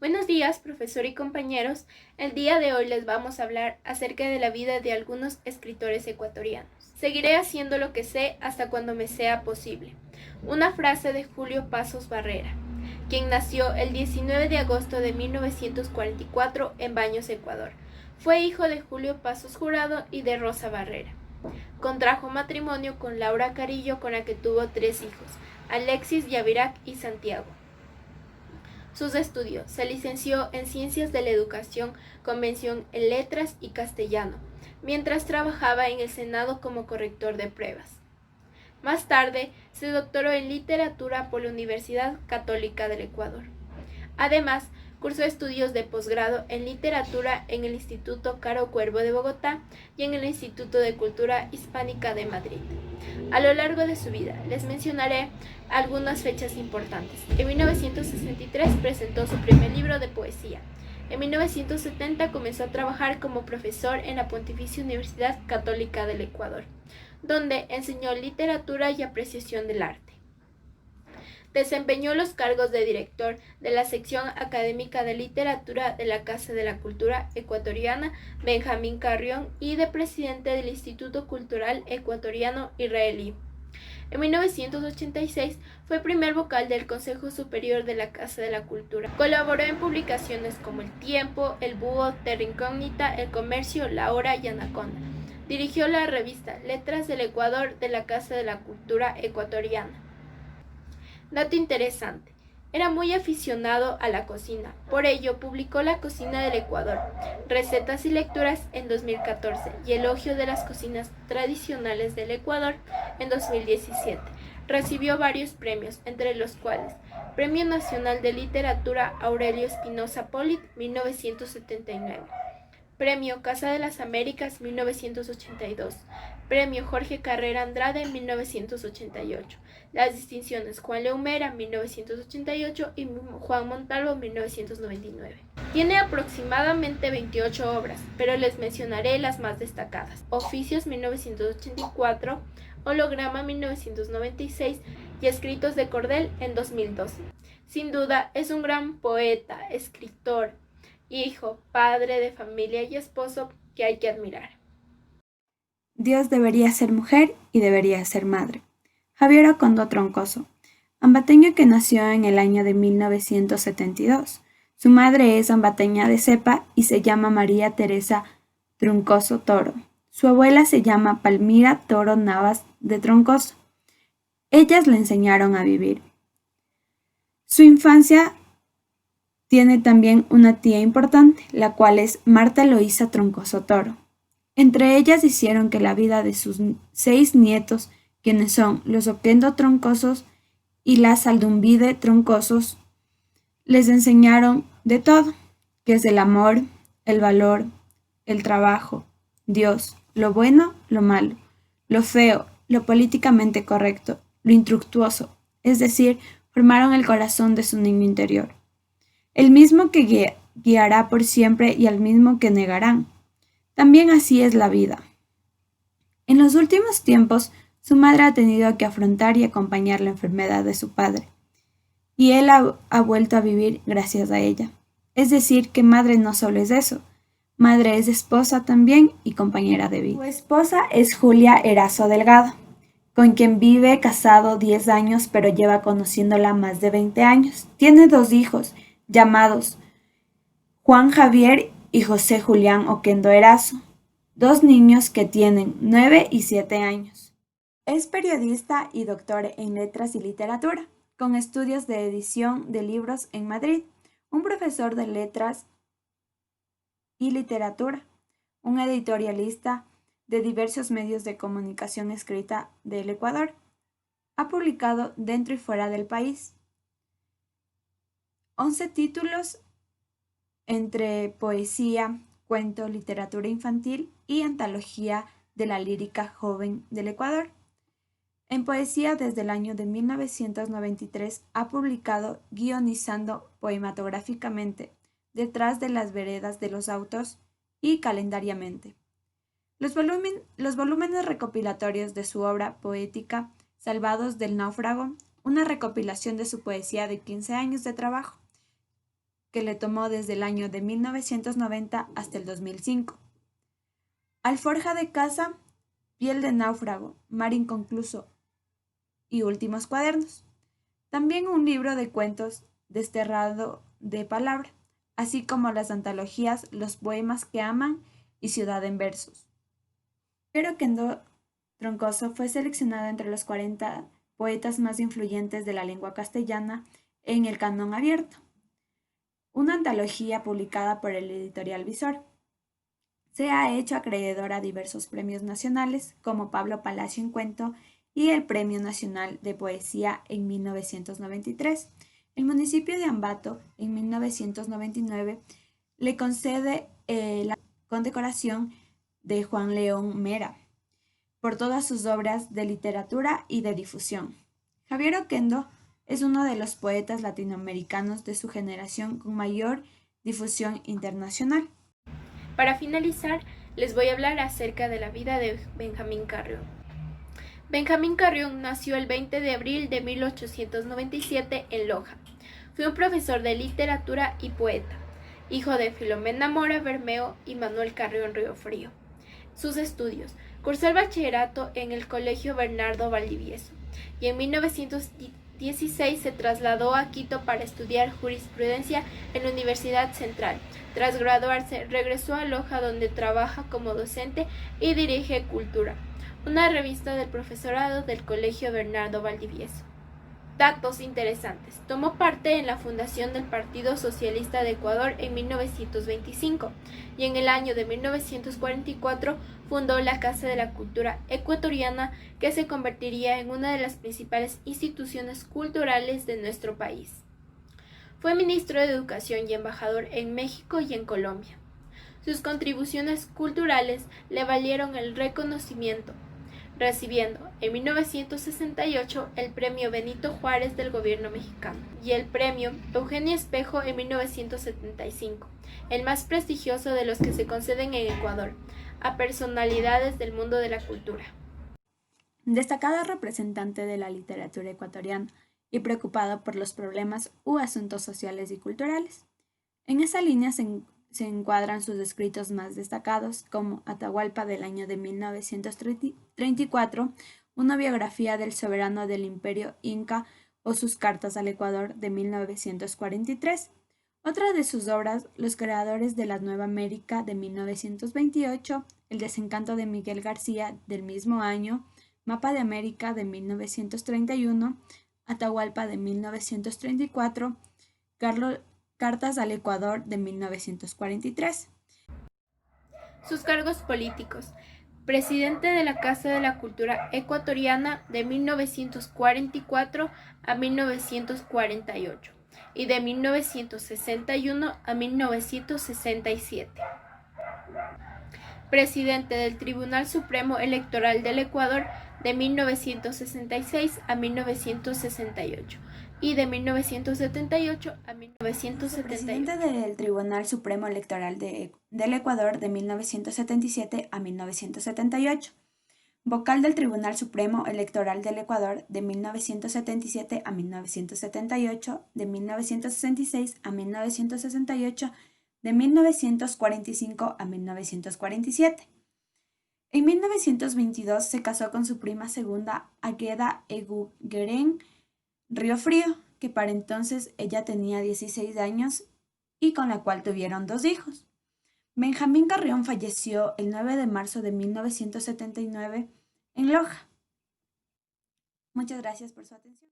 Buenos días, profesor y compañeros. El día de hoy les vamos a hablar acerca de la vida de algunos escritores ecuatorianos. Seguiré haciendo lo que sé hasta cuando me sea posible. Una frase de Julio Pasos Barrera, quien nació el 19 de agosto de 1944 en Baños, Ecuador. Fue hijo de Julio Pasos Jurado y de Rosa Barrera. Contrajo matrimonio con Laura Carillo, con la que tuvo 3 hijos, Alexis, Yavirac y Santiago. Sus estudios: se licenció en Ciencias de la Educación con mención en Letras y Castellano, mientras trabajaba en el Senado como corrector de pruebas. Más tarde, se doctoró en Literatura por la Universidad Católica del Ecuador. Además, cursó estudios de posgrado en Literatura en el Instituto Caro Cuervo de Bogotá y en el Instituto de Cultura Hispánica de Madrid. A lo largo de su vida, les mencionaré algunas fechas importantes. En 1963 presentó su primer libro de poesía. En 1970 comenzó a trabajar como profesor en la Pontificia Universidad Católica del Ecuador, donde enseñó literatura y apreciación del arte. Desempeñó los cargos de director de la sección académica de literatura de la Casa de la Cultura Ecuatoriana Benjamín Carrión y de presidente del Instituto Cultural Ecuatoriano Israelí. En 1986 fue primer vocal del Consejo Superior de la Casa de la Cultura. Colaboró en publicaciones como El Tiempo, El Búho, Terra Incógnita, El Comercio, La Hora y Anaconda. Dirigió la revista Letras del Ecuador de la Casa de la Cultura Ecuatoriana. Dato interesante: era muy aficionado a la cocina, por ello publicó La Cocina del Ecuador, Recetas y Lecturas en 2014 y Elogio de las Cocinas Tradicionales del Ecuador en 2017. Recibió varios premios, entre los cuales Premio Nacional de Literatura Aurelio Espinosa Polit 1979, Premio Casa de las Américas 1982, Premio Jorge Carrera Andrade 1988, las distinciones Juan Leumera 1988 y Juan Montalvo 1999. Tiene aproximadamente 28 obras, pero les mencionaré las más destacadas: Oficios 1984, Holograma 1996 y Escritos de Cordel en 2012. Sin duda es un gran poeta, escritor, hijo, padre de familia y esposo que hay que admirar. Dios debería ser mujer y debería ser madre. Javier Ocondo Troncoso, ambateño que nació en el año de 1972. Su madre es ambateña de cepa y se llama María Teresa Troncoso Toro. Su abuela se llama Palmira Toro Navas de Troncoso. Ellas le enseñaron a vivir. Su infancia tiene también una tía importante, la cual es Marta Eloísa Troncoso Toro. Entre ellas hicieron que la vida de sus 6 nietos, quienes son los Oquendo Troncosos y la Saldumbide Troncosos, les enseñaron de todo, que es el amor, el valor, el trabajo, Dios, lo bueno, lo malo, lo feo, lo políticamente correcto, lo infructuoso, es decir, formaron el corazón de su niño interior. El mismo que guiará por siempre y al mismo que negarán. También así es la vida. En los últimos tiempos, su madre ha tenido que afrontar y acompañar la enfermedad de su padre, y él ha vuelto a vivir gracias a ella. Es decir, que madre no solo es eso, madre es esposa también y compañera de vida. Su esposa es Julia Erazo Delgado, con quien vive casado 10 años, pero lleva conociéndola más de 20 años. Tiene 2 hijos, llamados Juan Javier y José Julián Oquendo Erazo, 2 niños que tienen 9 y 7 años. Es periodista y doctor en Letras y Literatura, con estudios de edición de libros en Madrid, un profesor de Letras y Literatura, un editorialista de diversos medios de comunicación escrita del Ecuador. Ha publicado dentro y fuera del país 11 títulos entre poesía, cuento, literatura infantil y antología de la lírica joven del Ecuador. En poesía, desde el año de 1993 ha publicado Guionizando poematográficamente, Detrás de las veredas de los autos y Calendariamente. Los volúmenes recopilatorios de su obra poética, Salvados del náufrago, una recopilación de su poesía de 15 años de trabajo, que le tomó desde el año de 1990 hasta el 2005. Alforja de casa, Piel de náufrago, Mar inconcluso y Últimos cuadernos. También un libro de cuentos, Desterrado de palabra, así como las antologías Los poemas que aman y Ciudad en versos. Javier Oquendo Troncoso fue seleccionado entre los 40 poetas más influyentes de la lengua castellana en el Canon Abierto, una antología publicada por el editorial Visor. Se ha hecho acreedor a diversos premios nacionales, como Pablo Palacio en Cuento y el Premio Nacional de Poesía en 1993. El municipio de Ambato, en 1999, le concede la condecoración de Juan León Mera por todas sus obras de literatura y de difusión. Javier Oquendo es uno de los poetas latinoamericanos de su generación con mayor difusión internacional. Para finalizar, les voy a hablar acerca de la vida de Benjamín Carrión. Benjamín Carrión nació el 20 de abril de 1897 en Loja. Fue un profesor de literatura y poeta, hijo de Filomena Mora Bermeo y Manuel Carrión Riofrío. Sus estudios: cursó el bachillerato en el Colegio Bernardo Valdivieso y en 1916 se trasladó a Quito para estudiar jurisprudencia en la Universidad Central. Tras graduarse, regresó a Loja, donde trabaja como docente y dirige Cultura, una revista del profesorado del Colegio Bernardo Valdivieso. Datos interesantes: tomó parte en la fundación del Partido Socialista de Ecuador en 1925 y en el año de 1944 fundó la Casa de la Cultura Ecuatoriana, que se convertiría en una de las principales instituciones culturales de nuestro país. Fue ministro de Educación y embajador en México y en Colombia. Sus contribuciones culturales le valieron el reconocimiento, recibiendo en 1968 el Premio Benito Juárez del gobierno mexicano y el Premio Eugenio Espejo en 1975, el más prestigioso de los que se conceden en Ecuador a personalidades del mundo de la cultura. Destacado representante de la literatura ecuatoriana y preocupado por los problemas u asuntos sociales y culturales. En esa línea se encuadran sus escritos más destacados, como Atahualpa del año de 1934, una biografía del soberano del imperio inca, o sus cartas al Ecuador de 1943. Otra de sus obras, Los creadores de la Nueva América de 1928, El desencanto de Miguel García del mismo año, Mapa de América de 1931, Atahualpa de 1934, Cartas al Ecuador de 1943. Sus cargos políticos: presidente de la Casa de la Cultura Ecuatoriana de 1944 a 1948 y de 1961 a 1967. Presidente del Tribunal Supremo Electoral del Ecuador de 1966 a 1968 y de 1978 a 1978. Presidente del Tribunal Supremo Electoral del Ecuador de 1977 a 1978. Vocal del Tribunal Supremo Electoral del Ecuador de 1977 a 1978, de 1966 a 1968, de 1945 a 1947. En 1922 se casó con su prima segunda, Águeda Eguiguren Riofrío, que para entonces ella tenía 16 años y con la cual tuvieron 2 hijos. Benjamín Carrión falleció el 9 de marzo de 1979 en Loja. Muchas gracias por su atención.